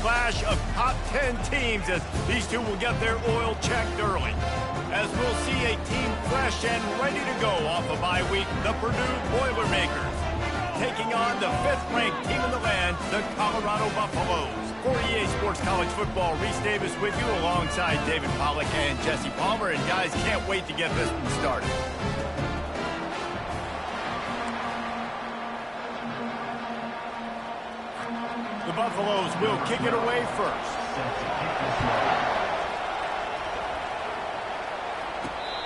clash of top 10 teams as these two will get their oil checked early. As we'll see a team fresh and ready to go off a bye week, the Purdue Boilermakers, taking on the 5th-ranked team in the land, the Colorado Buffaloes. For EA Sports College Football, Reese Davis with you alongside David Pollack and Jesse Palmer. And guys, can't wait to get this one started. The Buffaloes will kick it away first.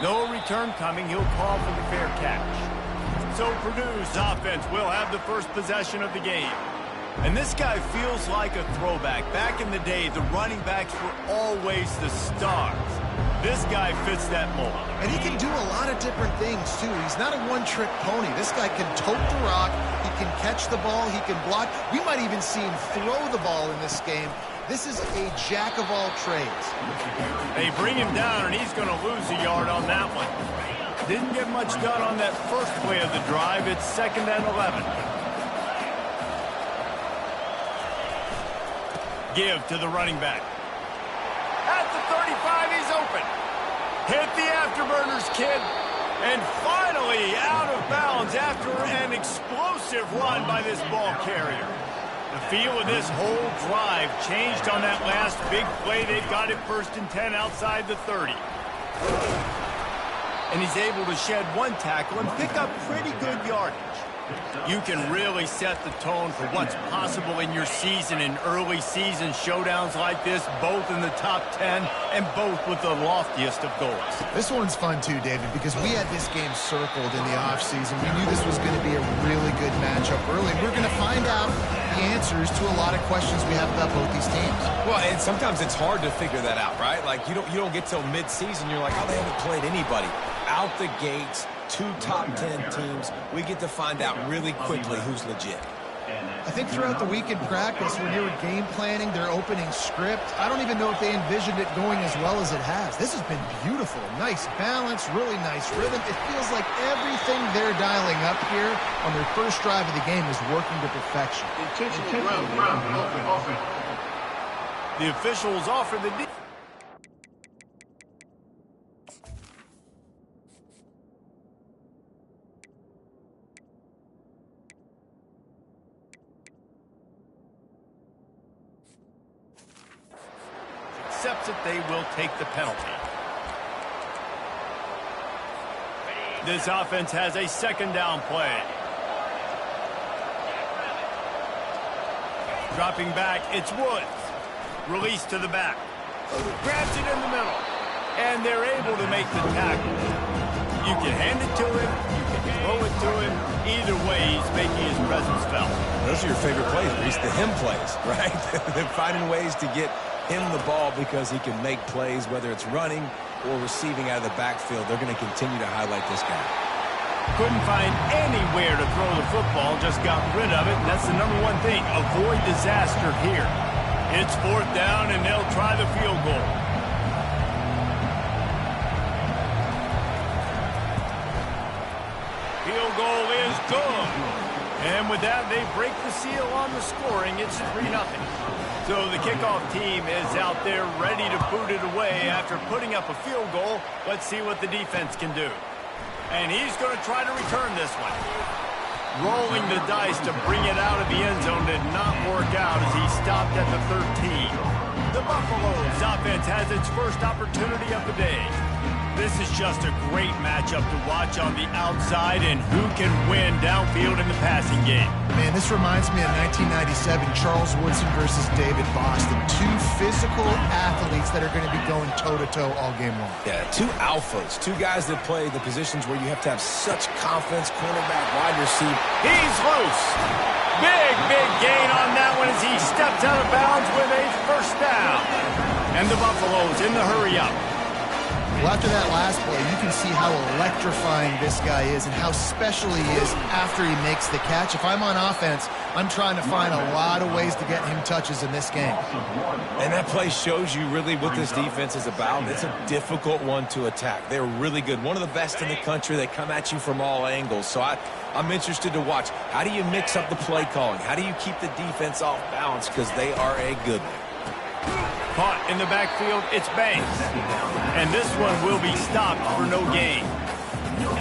No return coming. He'll call for the fair catch. So Purdue's offense will have the first possession of the game. And this guy feels like a throwback. Back in the day, the running backs were always the stars. This guy fits that mold. And he can do a lot of different things, too. He's not a one-trick pony. This guy can tote the rock. He can catch the ball. He can block. We might even see him throw the ball in this game. This is a jack of all trades. They bring him down, and he's going to lose a yard on that one. Didn't get much done on that first play of the drive. It's 2nd and 11. Give to the running back. At the 35, he's open. Hit the afterburners, kid. And finally out of bounds after an explosive run by this ball carrier. The feel of this whole drive changed on that last big play. They've got it 1st and 10 outside the 30. And he's able to shed one tackle and pick up pretty good yardage. You can really set the tone for what's possible in your season in early season showdowns like this, both in the top 10 and both with the loftiest of goals. This one's fun too, David, because we had this game circled in the offseason. We knew this was going to be a really good matchup early. We're going to find out the answers to a lot of questions we have about both these teams. Well, and sometimes it's hard to figure that out, right? Like you don't get till mid-season. You're like, oh, they haven't played anybody. Out the gates, 2 top 10 teams. We get to find out really quickly who's legit. I think throughout the week in practice, when they were game planning their opening script, I don't even know if they envisioned it going as well as it has. This has been beautiful. Nice balance, really nice rhythm. It feels like everything they're dialing up here on their first drive of the game is working to perfection. The officials offer the accepts it, they will take the penalty. This offense has a 2nd down play. Dropping back, it's Woods. Release to the back. Grabs it in the middle. And they're able to make the tackle. You can hand it to him, you can throw it to him. Either way, he's making his presence felt. Those are your favorite plays, Reese, the him plays, right? They're finding ways to get him the ball because he can make plays, whether it's running or receiving out of the backfield. They're going to continue to highlight this guy. Couldn't find anywhere to throw the football, just got rid of it, and that's the number one thing. Avoid disaster here. It's 4th down, and they'll try the field goal. Field goal is good. And with that, they break the seal on the scoring. It's 3-0. So the kickoff team is out there ready to boot it away after putting up a field goal. Let's see what the defense can do. And he's going to try to return this one. Rolling the dice to bring it out of the end zone did not work out as he stopped at the 13. The Buffaloes offense has its first opportunity of the day. This is just a great matchup to watch on the outside and who can win downfield in the passing game. Man, this reminds me of 1997, Charles Woodson versus David Boston. 2 physical athletes that are going to be going toe-to-toe all game long. Yeah, 2 alphas, 2 guys that play the positions where you have to have such confidence, cornerback, wide receiver. He's loose. Big gain on that one as he steps out of bounds with a 1st down. And the Buffaloes in the hurry-up. Well, after that last play, you can see how electrifying this guy is and how special he is after he makes the catch. If I'm on offense, I'm trying to find a lot of ways to get him touches in this game. And that play shows you really what this defense is about. It's a difficult one to attack. They're really good. One of the best in the country. They come at you from all angles. So I'm interested to watch. How do you mix up the play calling? How do you keep the defense off balance? Because they are a good one. Caught in the backfield, it's Banks. And this one will be stopped for no gain.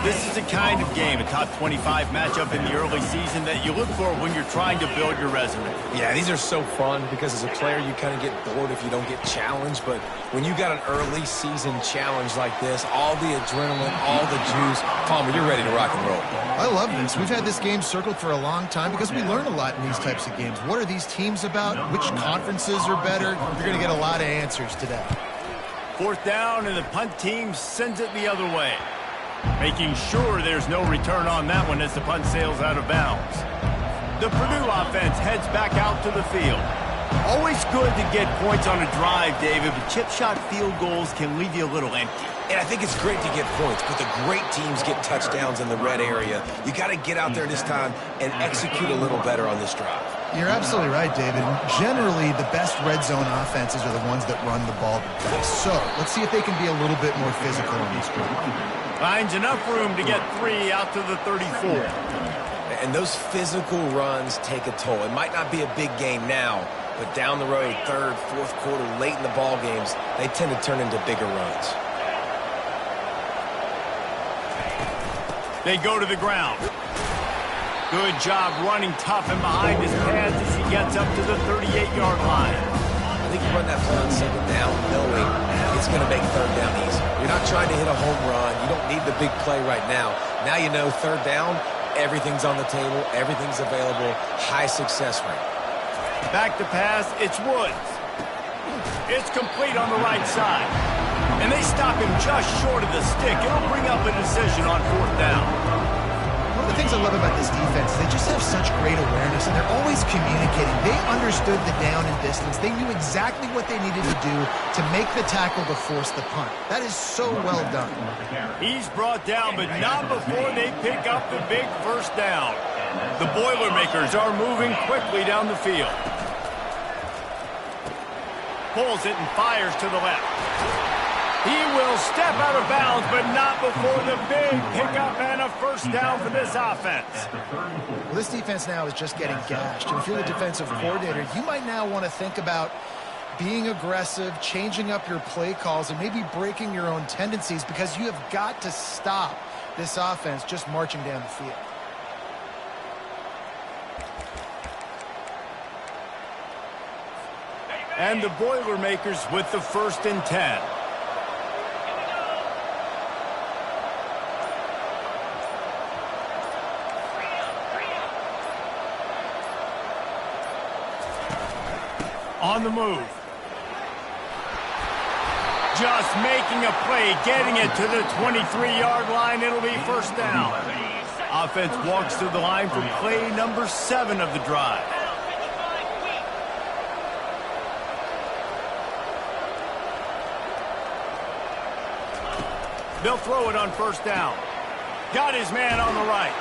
This is the kind of game, a top 25 matchup in the early season, that you look for when you're trying to build your resume. Yeah, these are so fun because as a player, you kind of get bored if you don't get challenged. But when you got an early season challenge like this, all the adrenaline, all the juice, Palmer, you're ready to rock and roll. I love this. We've had this game circled for a long time because we learn a lot in these types of games. What are these teams about? Which conferences are better? You're going to get a lot of answers today. 4th down, and the punt team sends it the other way. Making sure there's no return on that one as the punt sails out of bounds. The Purdue offense heads back out to the field. Always good to get points on a drive, David, but chip shot field goals can leave you a little empty. And I think it's great to get points, but the great teams get touchdowns in the red area. You got to get out there this time and execute a little better on this drive. You're absolutely right, David. Generally, the best red zone offenses are the ones that run the ball the best. So let's see if they can be a little bit more physical on this drive. Finds enough room to get 3 out to the 34. And those physical runs take a toll. It might not be a big game now, but down the road, 3rd, 4th quarter, late in the ball games, they tend to turn into bigger runs. They go to the ground. Good job running tough and behind his pads as he gets up to the 38-yard line. I think you run that play on 2nd down knowing it's going to make 3rd down easy. You're not trying to hit a home run. You don't need the big play right now. Now you know 3rd down, everything's on the table, everything's available, high success rate. Back to pass, it's Woods. It's complete on the right side. And they stop him just short of the stick. It'll bring up a decision on 4th down. One of the things I love about this defense, they just have such great awareness, and they're always communicating. They understood the down and distance. They knew exactly what they needed to do to make the tackle to force the punt. That is so well done. He's brought down, but not before they pick up the big 1st down. The Boilermakers are moving quickly down the field. Pulls it and fires to the left. He will step out of bounds, but not before the big pickup and a 1st down for this offense. Well, this defense now is just getting gashed. And if you're the defensive coordinator, you might now want to think about being aggressive, changing up your play calls, and maybe breaking your own tendencies, because you have got to stop this offense just marching down the field. And the Boilermakers with the 1st and 10. On the move. Just making a play, getting it to the 23-yard line. It'll be 1st down. Offense walks to the line for play number 7 of the drive. They'll throw it on 1st down. Got his man on the right.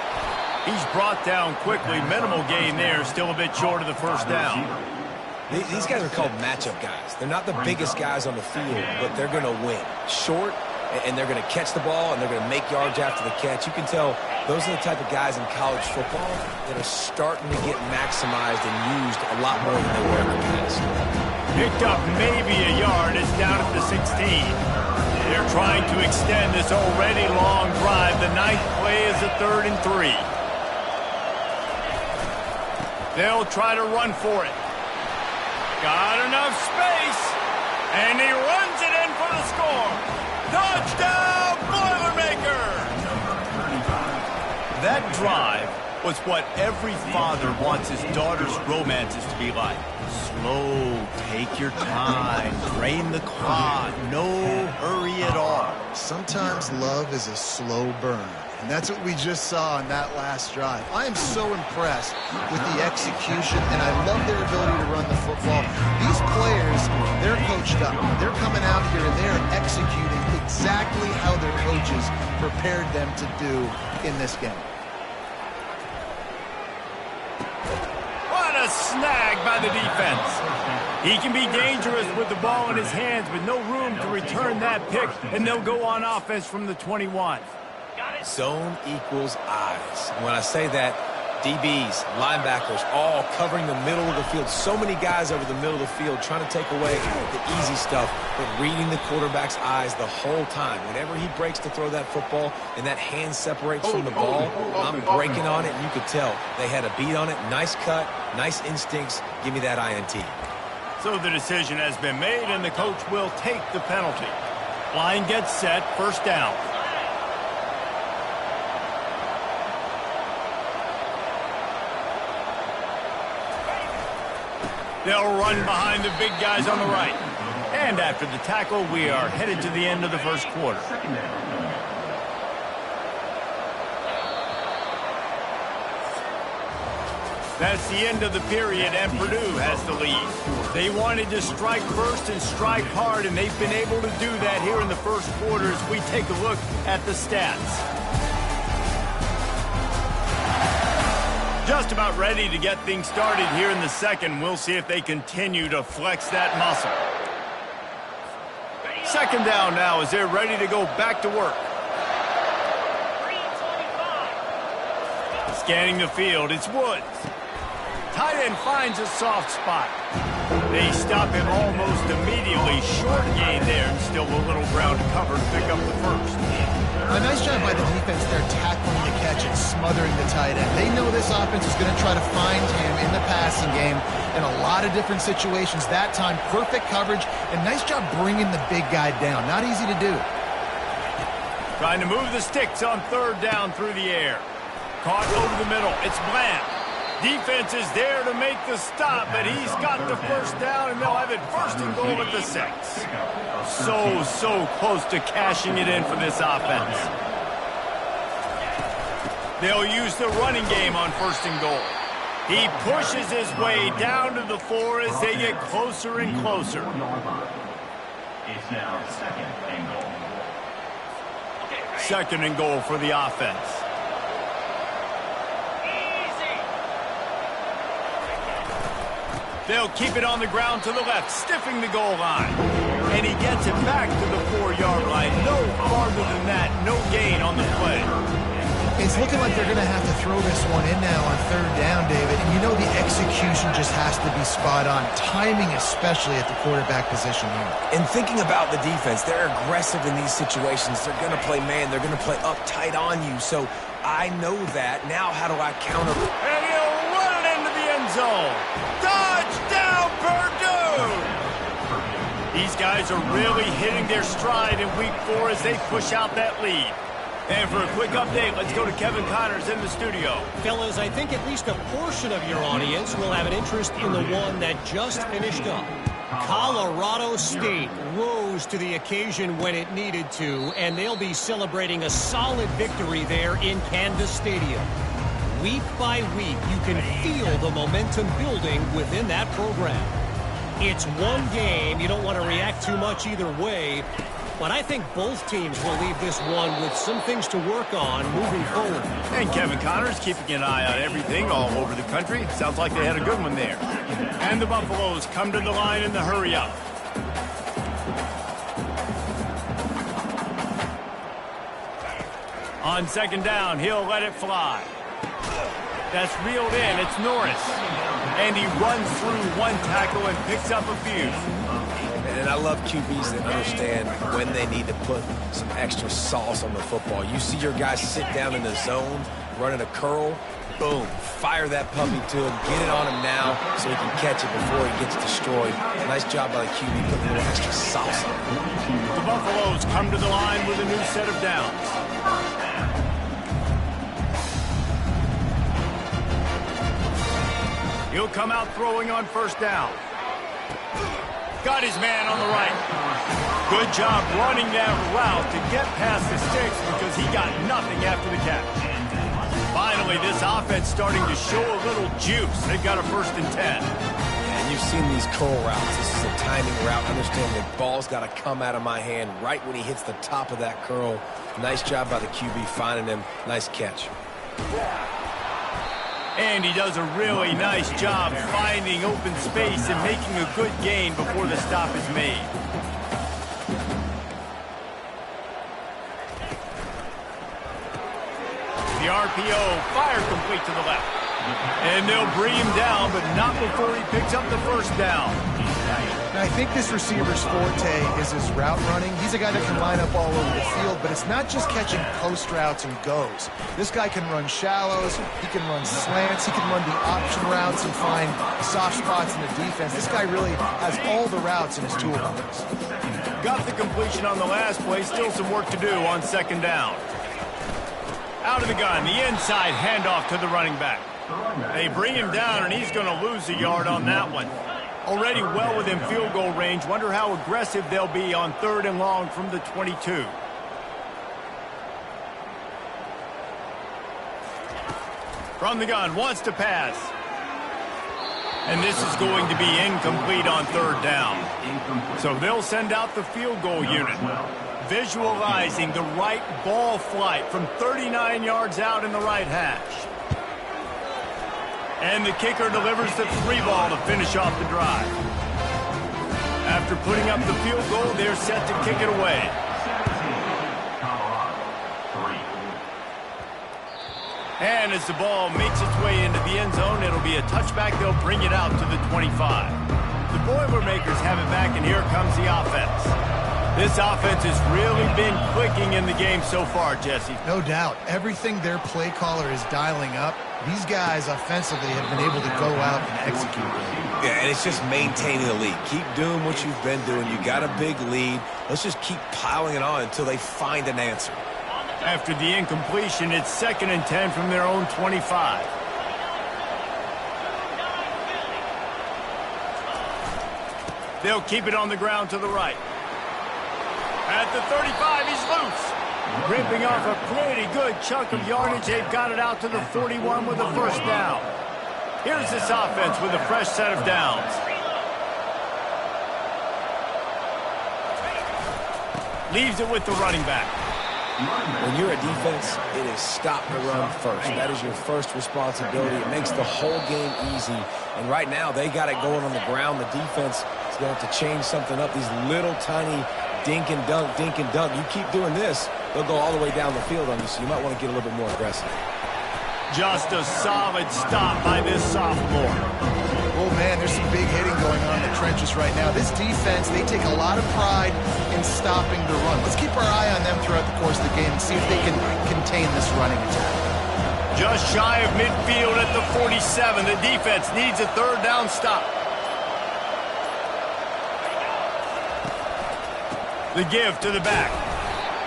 He's brought down quickly. Minimal gain there. Still a bit short of the 1st down. These guys are called matchup guys. They're not the biggest guys on the field, but they're going to win. Short, and they're going to catch the ball, and they're going to make yards after the catch. You can tell those are the type of guys in college football that are starting to get maximized and used a lot more than they were in the past. Picked up maybe a yard. It's down at the 16. They're trying to extend this already long drive. The 9th play is a 3rd and 3. They'll try to run for it. Got enough space, and he runs it in for the score. Touchdown, Boilermakers! That drive was what every father wants his daughter's romances to be like. Slow, take your time, drain the clock, no hurry at all. Sometimes love is a slow burn, and that's what we just saw on that last drive. I am so impressed with the execution, and I love their ability to run the football. These players, they're coached up. They're coming out here, and they're executing exactly how their coaches prepared them to do in this game. What a snag by the defense. He can be dangerous with the ball in his hands, but no room to return that pick, and they'll go on offense from the 21. Zone equals eyes. When I say that, DBs, linebackers, all covering the middle of the field. So many guys over the middle of the field trying to take away the easy stuff, but reading the quarterback's eyes the whole time. Whenever he breaks to throw that football and that hand separates from the ball, I'm breaking on it, and you could tell they had a beat on it. Nice cut, nice instincts. Give me that INT. So the decision has been made, and the coach will take the penalty. Line gets set, first down. They'll run behind the big guys on the right. And after the tackle, we are headed to the end of the first quarter. That's the end of the period, and Purdue has the lead. They wanted to strike first and strike hard, and they've been able to do that here in the first quarter as we take a look at the stats. Just about ready to get things started here in the second. We'll see if they continue to flex that muscle. Second down now as they're ready to go back to work. Scanning the field, it's Woods. Tight end finds a soft spot. They stop him almost immediately. Short gain there, and still a little ground to cover to pick up the first. A nice job by the defense there tackling the catch and smothering the tight end. They know this offense is going to try to find him in the passing game in a lot of different situations. That time, perfect coverage, and nice job bringing the big guy down. Not easy to do. Trying to move the sticks on third down through the air. Caught over the middle. It's Bland. Defense is there to make the stop, but he's got the first down, and they'll have it first and goal at the 6. So close to cashing it in for this offense. They'll use the running game on first and goal. He pushes his way down to the 4 as they get closer and closer. It's now second and goal. Second and goal for the offense. They'll keep it on the ground to the left, stiffing the goal line. And he gets it back to the 4-yard line. No farther than that, no gain on the play. It's looking like they're going to have to throw this one in now on third down, David. And you know the execution just has to be spot on. Timing especially at the quarterback position here. And thinking about the defense, they're aggressive in these situations. They're going to play man. They're going to play up tight on you. So I know that. Now how do I counter? And he'll run it into the end zone. Touchdown, Purdue! These guys are really hitting their stride in week 4 as they push out that lead. And for a quick update, let's go to Kevin Connors in the studio. Fellas, I think at least a portion of your audience will have an interest in the one that just finished up. Colorado State rose to the occasion when it needed to, and they'll be celebrating a solid victory there in Canvas Stadium. Week by week, you can feel the momentum building within that program. It's one game. You don't want to react too much either way. But I think both teams will leave this one with some things to work on moving forward. And Kevin Connors keeping an eye on everything all over the country. Sounds like they had a good one there. And the Buffaloes come to the line in the hurry-up. On second down, he'll let it fly. That's reeled in. It's Norris. And he runs through one tackle and picks up a few. And I love QBs that understand when they need to put some extra sauce on the football. You see your guys sit down in the zone, running a curl, boom, fire that puppy to him, get it on him now so he can catch it before he gets destroyed. Nice job by the QB putting a little extra sauce on it. The Buffaloes come to the line with a new set of downs. He'll come out throwing on first down. Got his man on the right. Good job running that route to get past the sticks because he got nothing after the catch. Finally, this offense starting to show a little juice. They've got a first and 10. And you've seen these curl routes. This is a timing route. Understand the ball's got to come out of my hand right when he hits the top of that curl. Nice job by the QB finding him. Nice catch. And he does a really nice job finding open space and making a good gain before the stop is made. The RPO, fire complete to the left. And they'll bring him down, but not before he picks up the first down. And I think this receiver's forte is his route running. He's a guy that can line up all over the field, but it's not just catching post routes and goes. This guy can run shallows, he can run slants, he can run the option routes and find soft spots in the defense. This guy really has all the routes in his toolbox. Got the completion on the last play, still some work to do on second down. Out of the gun, the inside handoff to the running back. They bring him down, and he's going to lose a yard on that one. Already well within field goal range. Wonder how aggressive they'll be on 3rd and long from the 22. From the gun, wants to pass. And this is going to be incomplete on 3rd down. So they'll send out the field goal unit. Visualizing the right ball flight from 39 yards out in the right hash. And the kicker delivers the 3 ball to finish off the drive. After putting up the field goal, they're set to kick it away. And as the ball makes its way into the end zone, it'll be a touchback. They'll bring it out to the 25. The Boilermakers have it back, and here comes the offense. This offense has really been clicking in the game so far, Jesse. No doubt. Everything their play caller is dialing up, these guys offensively have been able to go out and execute. Yeah, and it's just maintaining the lead. Keep doing what you've been doing. You got a big lead. Let's just keep piling it on until they find an answer. After the incompletion, it's 2nd and 10 from their own 25. They'll keep it on the ground to the right. At the 35, he's loose. Ripping off a pretty good chunk of yardage. They've got it out to the 41 with a first down. Here's this offense with a fresh set of downs. Leaves it with the running back. When you're a defense, it is stop the run first. That is your first responsibility. It makes the whole game easy. And right now, they got it going on the ground. The defense is going to have to change something up. These little tiny dink and dunk, dink and dunk. You keep doing this, they'll go all the way down the field on you, so you might want to get a little bit more aggressive. Just a solid stop by this sophomore. Oh, man, there's some big hitting going on in the trenches right now. This defense, they take a lot of pride in stopping the run. Let's keep our eye on them throughout the course of the game and see if they can contain this running attack. Just shy of midfield at the 47. The defense needs a 3rd down stop. The give to the back.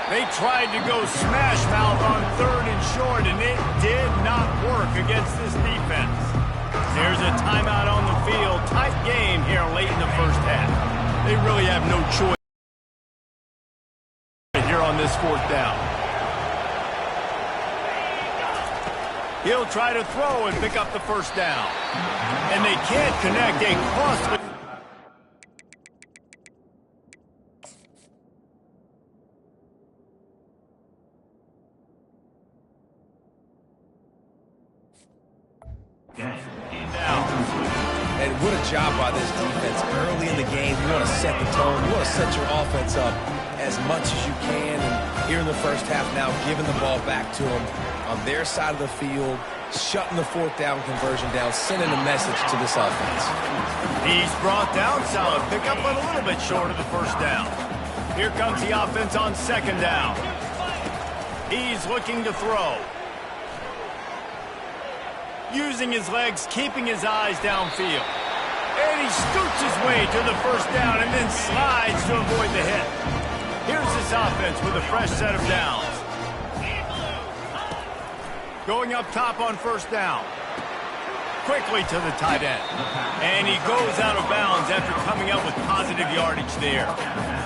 They tried to go smash mouth on 3rd and short, and it did not work against this defense. There's a timeout on the field. Tight game here late in the first half. They really have no choice here on this 4th down. He'll try to throw and pick up the first down. And they can't connect a costly... And what a job by this defense. Early in the game, you want to set the tone. You want to set your offense up as much as you can. And here in the first half now, giving the ball back to them on their side of the field, shutting the 4th down conversion down, sending a message to this offense. He's brought down solid. Pick up a little bit short of the first down. Here comes the offense on 2nd down. He's looking to throw. Using his legs, keeping his eyes downfield. And he scoots his way to the first down and then slides to avoid the hit. Here's this offense with a fresh set of downs. Going up top on 1st down. Quickly to the tight end. And he goes out of bounds after coming up with positive yardage there.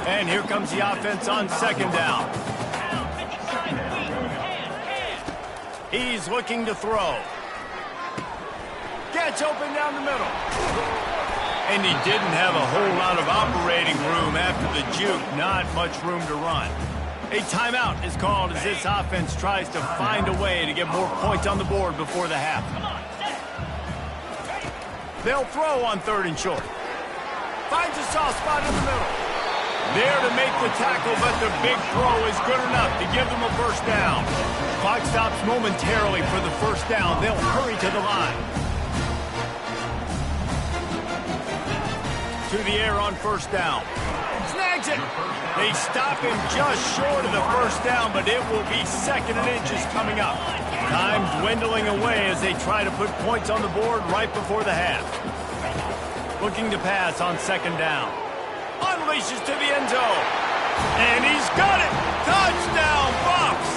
And here comes the offense on 2nd down. He's looking to throw. Gets open down the middle. And he didn't have a whole lot of operating room after the juke. Not much room to run. A timeout is called as this offense tries to find a way to get more points on the board before the half. They'll throw on 3rd and short. Finds a soft spot in the middle. There to make the tackle, but the big throw is good enough to give them a first down. Clock stops momentarily for the first down. They'll hurry to the line. To the air on first down. Snags it. They stop him just short of the first down, but it will be 2nd and inches coming up. Time dwindling away as they try to put points on the board right before the half. Looking to pass on 2nd down. Unleashes to the end zone. And he's got it. Touchdown, Bucs.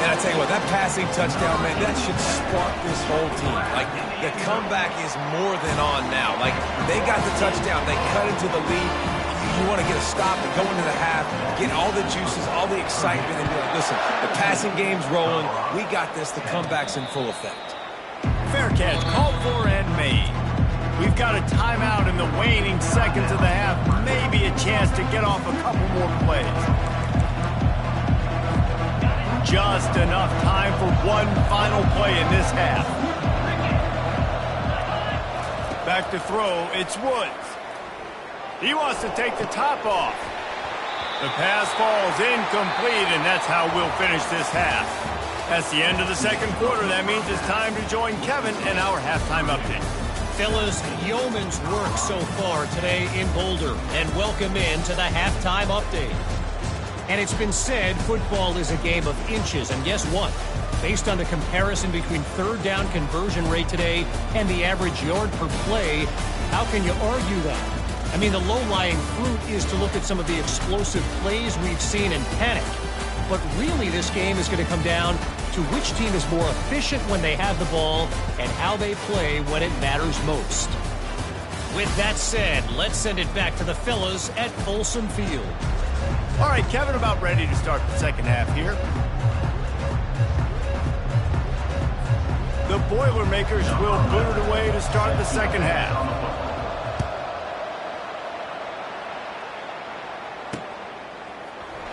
And I tell you what, that passing touchdown, man, that should spark this whole team. Like, the comeback is more than on now. Like, they got the touchdown. They cut into the lead. You want to get a stop and go into the half, get all the juices, all the excitement, and be like, listen, the passing game's rolling. We got this. The comeback's in full effect. Fair catch, called for and made. We've got a timeout in the waning seconds of the half. Maybe a chance to get off a couple more plays. Just enough time for one final play in this half. Back to throw, it's Woods. He wants to take the top off. The pass falls incomplete, and that's how we'll finish this half. That's the end of the 2nd quarter. That means it's time to join Kevin in our halftime update. Fellas, yeoman's work so far today in Boulder, and welcome in to the halftime update. And it's been said football is a game of inches, and guess what? Based on the comparison between 3rd down conversion rate today and the average yard per play, how can you argue that? I mean, the low-lying fruit is to look at some of the explosive plays we've seen and panic. But really, this game is going to come down to which team is more efficient when they have the ball and how they play when it matters most. With that said, let's send it back to the fellas at Folsom Field. All right, Kevin, about ready to start the 2nd half here. The Boilermakers will boot it away to start the 2nd half.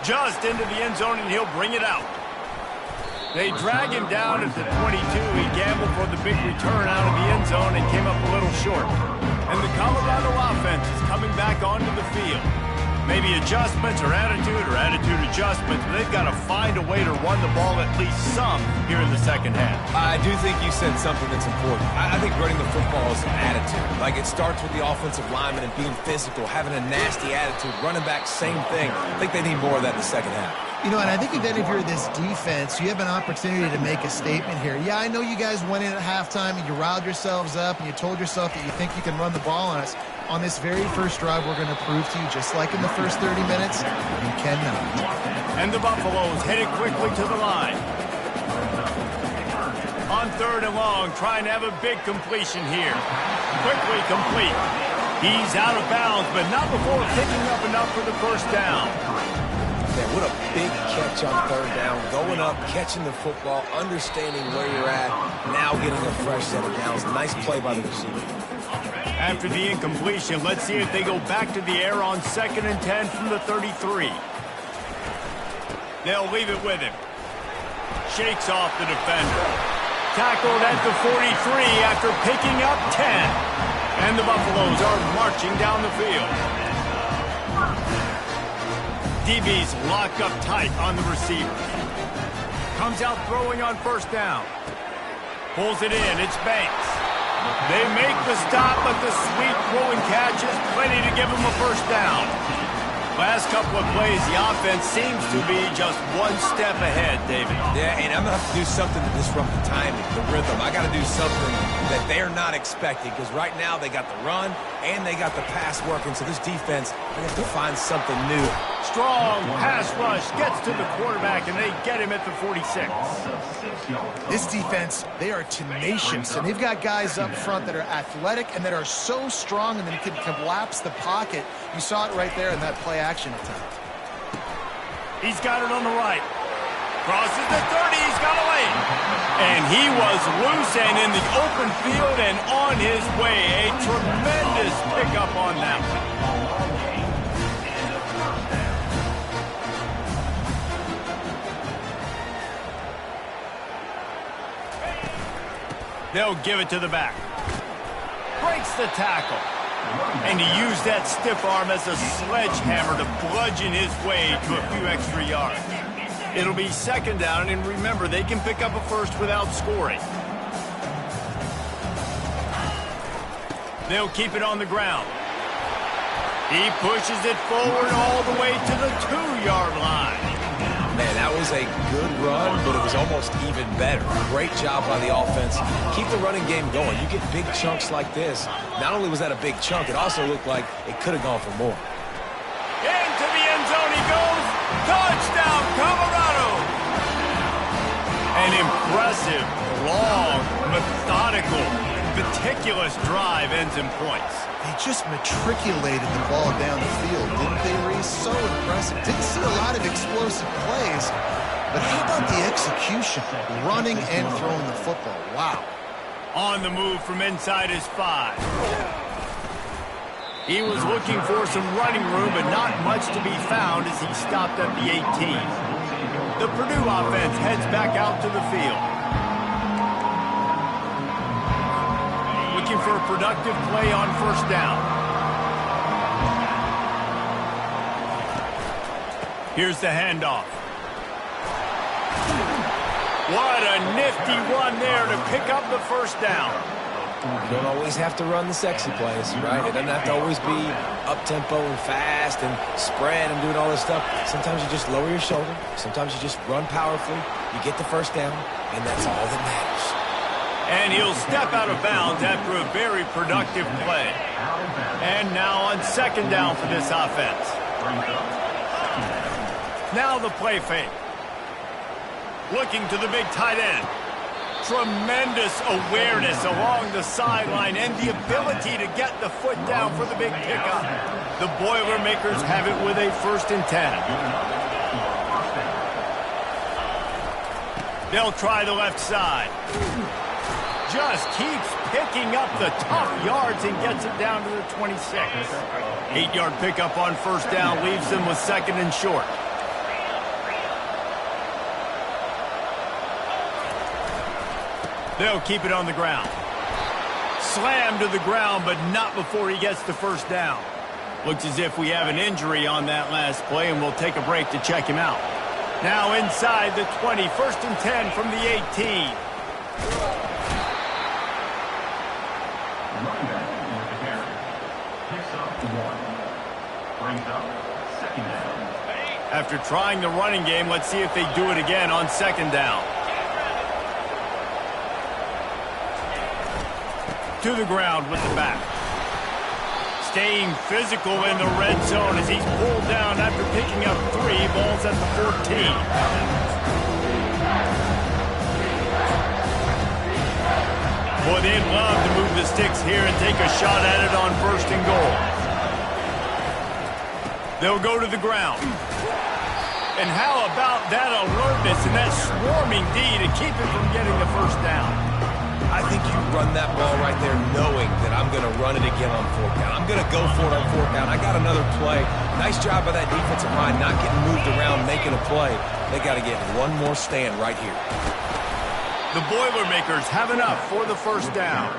Just into the end zone, and he'll bring it out. They drag him down at the 22. He gambled for the big return out of the end zone and came up a little short. And the Colorado offense is coming back onto the field. Maybe adjustments or attitude adjustments, but they've got to find a way to run the ball at least some here in the 2nd half. I do think you said something that's important. I think running the football is an attitude. Like, it starts with the offensive lineman and being physical, having a nasty attitude. Running back, same thing. I think they need more of that in the 2nd half. You know, and I think then if you're this defense, you have an opportunity to make a statement here. Yeah, I know you guys went in at halftime and you riled yourselves up and you told yourself that you think you can run the ball on us. On this very first drive, we're going to prove to you, just like in the first 30 minutes, you cannot. And the Buffaloes headed quickly to the line. On 3rd and long, trying to have a big completion here. Quickly complete. He's out of bounds, but not before picking up enough for the first down. Man, what a big catch on 3rd down. Going up, catching the football, understanding where you're at, now getting a fresh set of downs. Nice play by the receiver. After the incompletion, let's see if they go back to the air on 2nd and 10 from the 33. They'll leave it with him. Shakes off the defender. Tackled at the 43 after picking up 10. And the Buffaloes are marching down the field. DB's locked up tight on the receiver. Comes out throwing on 1st down. Pulls it in. It's Banks. They make the stop, but the sweet throw and catch is plenty to give them a first down. Last couple of plays, the offense seems to be just one step ahead, David. Yeah, and I'm going to have to do something to disrupt the timing, the rhythm. I got to do something that they're not expecting, because right now they got the run and they got the pass working, so this defense, they have to find something new. Strong pass rush gets to the quarterback, and they get him at the 46. This defense, they are tenacious, and they've got guys up front that are athletic and that are so strong and that can collapse the pocket. You saw it right there in that play action attempt. He's got it on the right. Crosses the 30. He's got a lane. And he was loose and in the open field and on his way. A tremendous pickup on that one. They'll give it to the back. Breaks the tackle. And he used that stiff arm as a sledgehammer to bludgeon his way to a few extra yards. It'll be second down, and remember, they can pick up a first without scoring. They'll keep it on the ground. He pushes it forward all the way to the 2-yard line. Man, that was a good run, but it was almost even better. Great job by the offense. Keep the running game going. You get big chunks like this. Not only was that a big chunk, it also looked like it could have gone for more. Into the end zone he goes. Touchdown, Colorado! An impressive, long, methodical, meticulous drive ends in points. They just matriculated the ball down the field, didn't they, Reese? So impressive. Didn't see a lot of explosive plays, but how about the execution? Running and throwing the football. Wow. On the move from inside his 5. He was looking for some running room, but not much to be found as he stopped at the 18. The Purdue offense heads back out to the field. Looking for a productive play on first down. Here's the handoff. What a nifty run there to pick up the first down. You don't always have to run the sexy plays, right? It doesn't have to always be up-tempo and fast and spread and doing all this stuff. Sometimes you just lower your shoulder. Sometimes you just run powerfully. You get the first down, and that's all that matters. And he'll step out of bounds after a very productive play. And now on second down for this offense. Now the play fake. Looking to the big tight end. Tremendous awareness along the sideline and the ability to get the foot down for the big pickup. The Boilermakers have it with a 1st and 10. They'll try the left side. Just keeps picking up the tough yards and gets it down to the 26. 8-yard pickup on first down leaves them with 2nd and short. They'll keep it on the ground. Slammed to the ground, but not before he gets the first down. Looks as if we have an injury on that last play, and we'll take a break to check him out. Now inside the 20, 1st and 10 from the 18. Running back with the carry. Picks up 1. Brings up 2nd down. After trying the running game, let's see if they do it again on 2nd down. To the ground with the back. Staying physical in the red zone as he's pulled down after picking up 3 balls at the 14. Boy, they'd love to move the sticks here and take a shot at it on 1st and goal. They'll go to the ground. And how about that alertness and that swarming D to keep it from getting the first down? I think you run that ball right there knowing that I'm going to run it again on 4th down. I'm going to go for it on 4th down. I got another play. Nice job by that defensive line not getting moved around, making a play. They got to get one more stand right here. The Boilermakers have enough for the first down.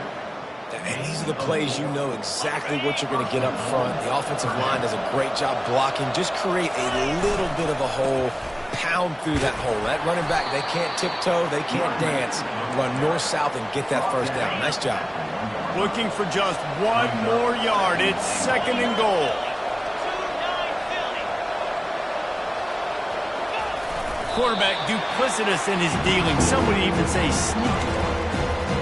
And these are the plays you know exactly what you're going to get up front. The offensive line does a great job blocking. Just create a little bit of a hole. Pound through that hole. That running back, they can't tiptoe, they can't dance. Run north-south and get that first down. Nice job. Looking for just 1 more yard. It's 2nd and goal. Quarterback duplicitous in his dealing. Some would even say sneaky.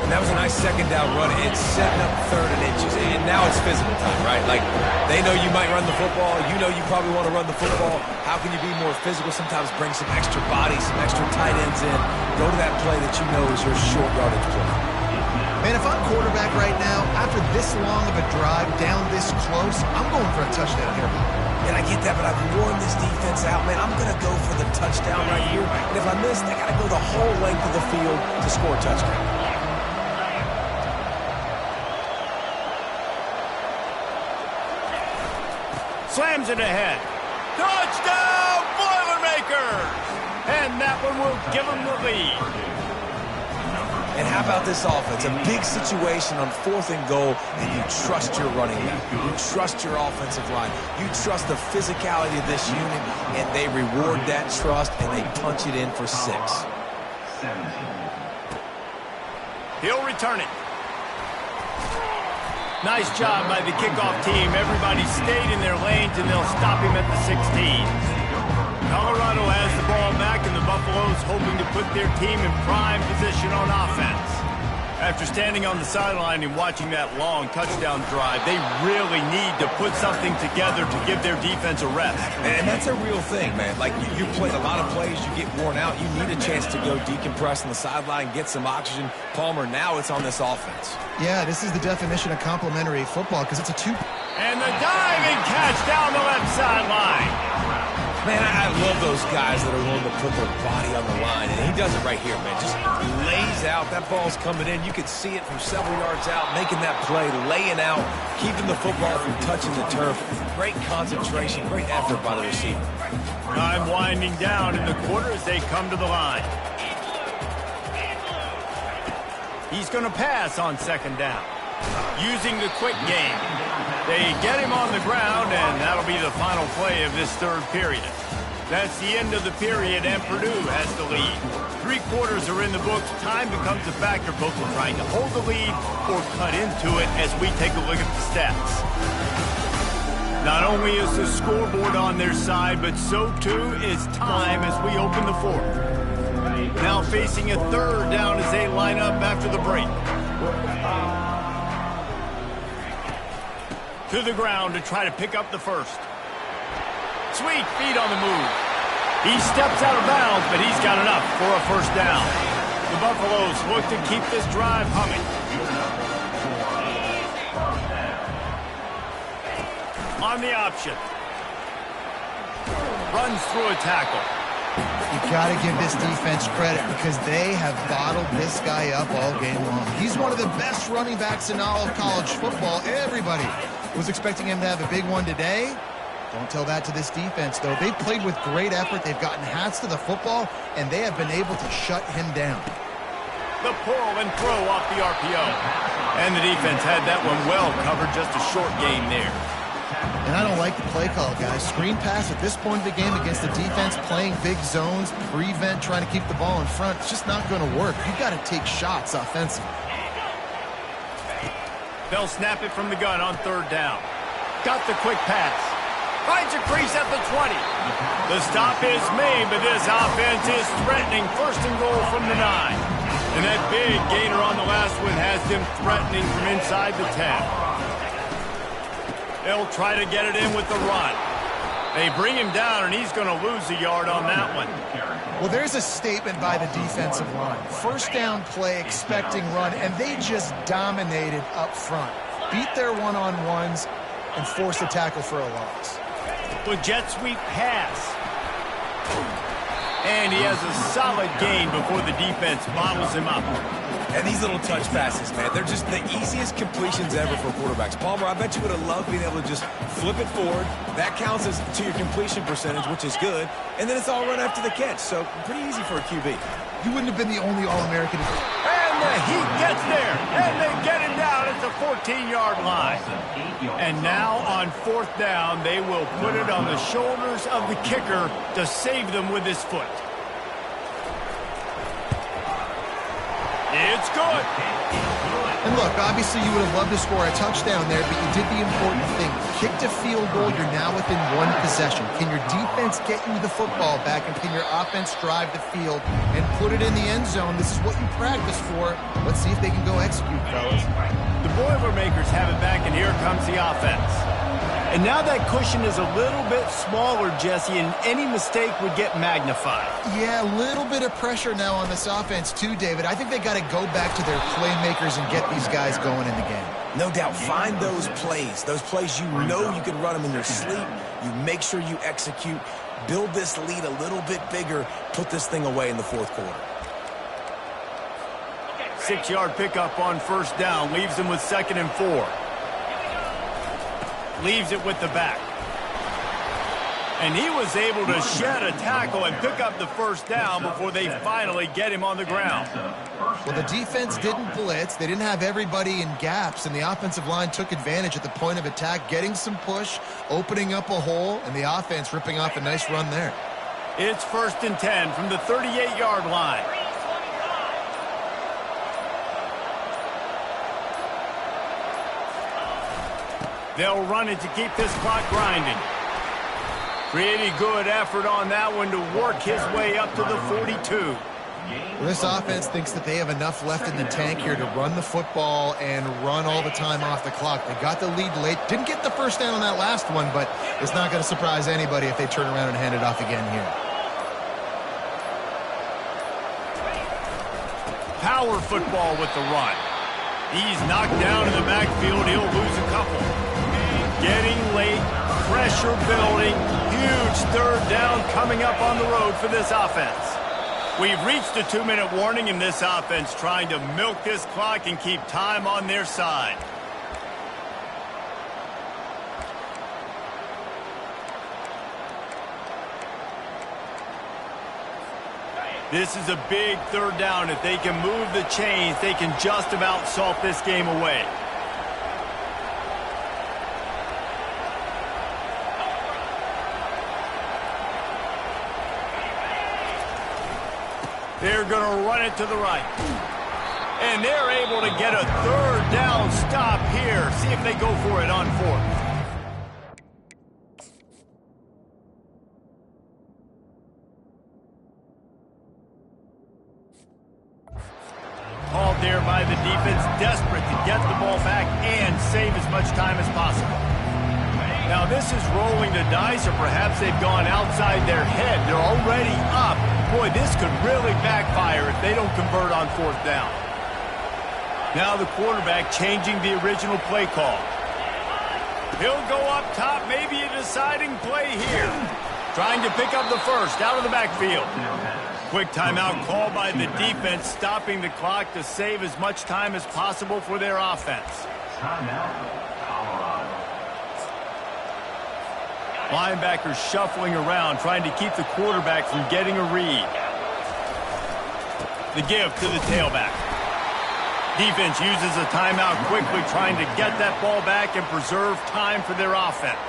And that was a nice 2nd down run. It's setting up 3rd and inches. And now it's physical time, right? Like, they know you might run the football. You know you probably want to run the football. How can you be more physical? Sometimes bring some extra bodies, some extra tight ends in. Go to that play that you know is your short yardage play. Man, if I'm quarterback right now, after this long of a drive, down this close, I'm going for a touchdown here. And I get that, but I've worn this defense out, man. I'm going to go for the touchdown right here. And if I miss, I got to go the whole length of the field to score a touchdown. Slams it ahead. Touchdown, Boilermakers! And that one will give them the lead. And how about this offense? A big situation on 4th and goal, and you trust your running back. You trust your offensive line. You trust the physicality of this unit, and they reward that trust, and they punch it in for 6. He'll return it. Nice job by the kickoff team. Everybody stayed in their lanes, and they'll stop him at the 16. Colorado has the ball back, and the Buffaloes hoping to put their team in prime position on offense. After standing on the sideline and watching that long touchdown drive, they really need to put something together to give their defense a rest. And that's a real thing, man. Like, you played a lot of plays, you get worn out, you need a chance to go decompress on the sideline, get some oxygen. Palmer, now it's on this offense. Yeah, this is the definition of complimentary football because it's a 2. And the diving catch down the left sideline. Man, I love those guys that are willing to put their body on the line, and he does it right here, man. Just lays out. That ball's coming in. You can see it from several yards out, making that play, laying out, keeping the football from touching the turf. Great concentration, great effort by the receiver. Time winding down in the quarter as they come to the line. He's going to pass on 2nd down. Using the quick game. They get him on the ground, and that'll be the final play of this 3rd period. That's the end of the period, and Purdue has the lead. 3 quarters are in the books. Time becomes a factor, both in trying to hold the lead or cut into it as we take a look at the stats. Not only is the scoreboard on their side, but so too is time as we open the 4th. Now facing a 3rd down as they line up after the break. To the ground to try to pick up the 1st. Sweet feet on the move. He steps out of bounds, but he's got enough for a 1st down. The Buffaloes look to keep this drive humming. On the option. Runs through a tackle. You got to give this defense credit because they have bottled this guy up all game long. He's one of the best running backs in all of college football. Everybody was expecting him to have a big one today. Don't tell that to this defense, though. They've played with great effort. They've gotten hats to the football, and they have been able to shut him down. The pull and throw off the RPO. And the defense had that one well covered. Just a short game there. And I don't like the play call, guys. Screen pass at this point of the game against the defense, playing big zones, prevent, trying to keep the ball in front. It's just not going to work. You've got to take shots offensively. They'll snap it from the gun on 3rd down. Got the quick pass. Finds a crease at the 20. The stop is made, but this offense is threatening 1st and goal from the 9. And that big gainer on the last one has them threatening from inside the 10. They'll try to get it in with the run. They bring him down, and he's going to lose a yard on that one. Well, there's a statement by the defensive line. 1st down play, expecting run, and they just dominated up front. Beat their one-on-ones and forced a tackle for a loss. The jet sweep pass. And he has a solid gain before the defense bottles him up. And these little touch passes, man, they're just the easiest completions ever for quarterbacks. Palmer, I bet you would have loved being able to just flip it forward. That counts as to your completion percentage, which is good. And then it's all run after the catch, so pretty easy for a QB. You wouldn't have been the only All-American. And the heat gets there, and they get him down at the 14-yard line. And now on 4th down, they will put it on the shoulders of the kicker to save them with his foot. It's good. And look, obviously you would have loved to score a touchdown there, but you did the important thing. Kicked a field goal, you're now within 1 possession. Can your defense get you the football back, and can your offense drive the field and put it in the end zone? This is what you practice for. Let's see if they can go execute, fellas. The Boilermakers have it back, and here comes the offense. And now that cushion is a little bit smaller, Jesse, and any mistake would get magnified. Yeah, a little bit of pressure now on this offense too, David. I think they got to go back to their playmakers and get these guys going in the game. No doubt. Find those plays you know you can run them in your sleep. You make sure you execute. Build this lead a little bit bigger. Put this thing away in the 4th quarter. 6-yard pickup on 1st down. Leaves them with 2nd and 4. Leaves it with the back. And he was able to shed a tackle and pick up the 1st down before they finally get him on the ground. Well, the defense didn't blitz. They didn't have everybody in gaps, and the offensive line took advantage at the point of attack, getting some push, opening up a hole, and the offense ripping off a nice run there. It's 1st and 10 from the 38-yard line. They'll run it to keep this clock grinding. Pretty good effort on that one to work his way up to the 42. Well, this offense thinks that they have enough left in the tank here to run the football and run all the time off the clock. They got the lead late. Didn't get the first down on that last one, but it's not going to surprise anybody if they turn around and hand it off again here. Power football with the run. He's knocked down in the backfield. He'll lose a couple. Getting late, pressure building, huge 3rd down coming up on the road for this offense. We've reached a 2-minute warning in this offense, trying to milk this clock and keep time on their side. This is a big 3rd down. If they can move the chains, they can just about salt this game away. They're going to run it to the right. And they're able to get a 3rd down stop here. See if they go for it on 4th. Called there by the defense, desperate to get the ball back and save as much time as possible. Now this is rolling the dice, or perhaps they've gone outside their head. They're already up. Boy, this could really backfire if they don't convert on 4th down. Now the quarterback changing the original play call. He'll go up top, maybe a deciding play here. Trying to pick up the first out of the backfield. Quick timeout call by the defense, stopping the clock to save as much time as possible for their offense. Linebackers shuffling around, trying to keep the quarterback from getting a read. The give to the tailback. Defense uses a timeout quickly, trying to get that ball back and preserve time for their offense.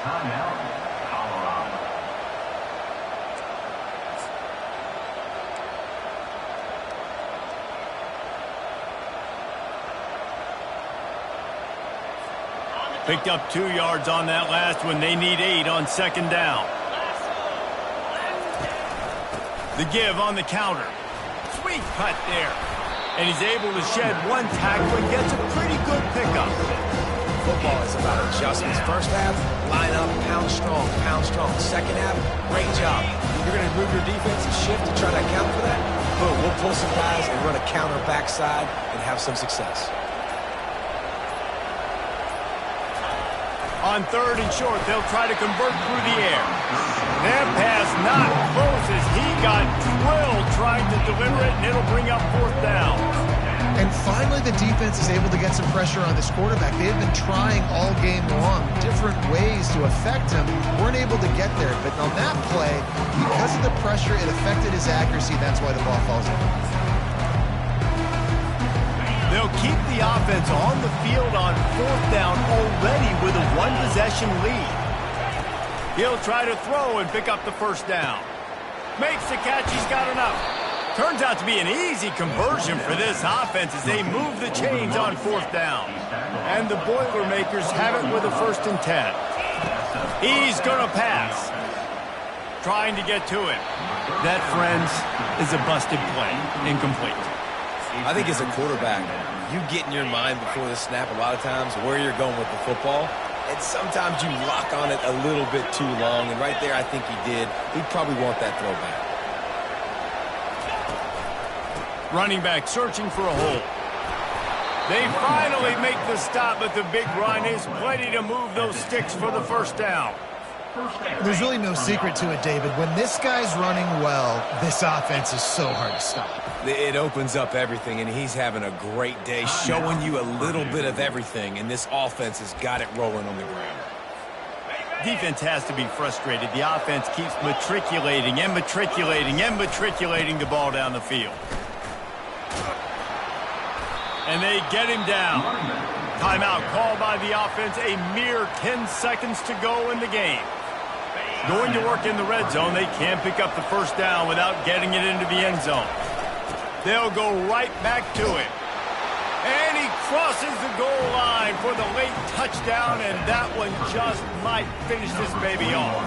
Timeout, Colorado. Picked up 2 yards on that last one. They need 8 on 2nd down. The give on the counter. Sweet cut there. And he's able to shed 1 tackle and gets a pretty good pickup. Football is about adjustments. First half, line up, pound strong, pound strong. Second half, great job. You're going to move your defense and shift to try to account for that? Boom, we'll pull some guys and run a counter backside and have some success. On 3rd and short, they'll try to convert through the air. That pass not close as he got drilled trying to deliver it, and it'll bring up 4th down. And finally, the defense is able to get some pressure on this quarterback. They have been trying all game long different ways to affect him. Weren't able to get there, but on that play, because of the pressure, it affected his accuracy. That's why the ball falls in. They'll keep the offense on the field on 4th down already with a 1-possession lead. He'll try to throw and pick up the 1st down. Makes the catch. He's got enough. Turns out to be an easy conversion for this offense as they move the chains on 4th down. And the Boilermakers have it with a 1st and 10. He's going to pass. Trying to get to it. That, friends, is a busted play. Incomplete. I think as a quarterback, you get in your mind before the snap a lot of times where you're going with the football. And sometimes you lock on it a little bit too long. And right there, I think he did. He'd probably want that throwback. Running back searching for a hole. They finally make the stop, but the big run is plenty to move those sticks for the 1st down. There's really no secret to it, David. When this guy's running well, this offense is so hard to stop. It opens up everything, and he's having a great day, showing you a little bit of everything, and this offense has got it rolling on the ground. Defense has to be frustrated. The offense keeps matriculating and matriculating and matriculating the ball down the field. And they get him down. Timeout called by the offense. A mere 10 seconds to go in the game. Going to work in the red zone. They can't pick up the first down without getting it into the end zone. They'll go right back to it. And he crosses the goal line for the late touchdown, and that one just might finish this baby off.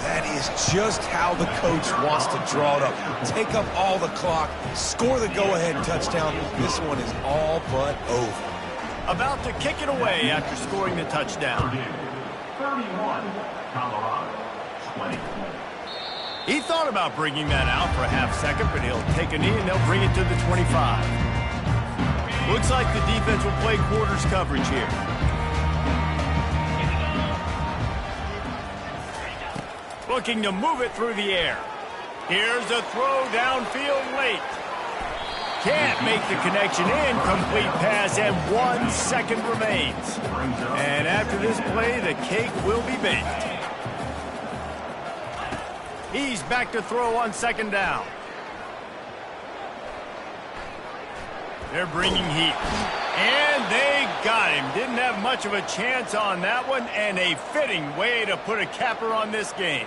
That is just how the coach wants to draw it up. Take up all the clock, score the go-ahead touchdown. This one is all but over. About to kick it away after scoring the touchdown. 31, Colorado, 20. He thought about bringing that out for a half second, but he'll take a knee and they'll bring it to the 25. Looks like the defense will play quarters coverage here. Looking to move it through the air. Here's a throw downfield late. Can't make the connection. Incomplete pass, and 1 second remains. And after this play, the cake will be baked. He's back to throw on second down. They're bringing heat. And they got him. Didn't have much of a chance on that one, and a fitting way to put a capper on this game.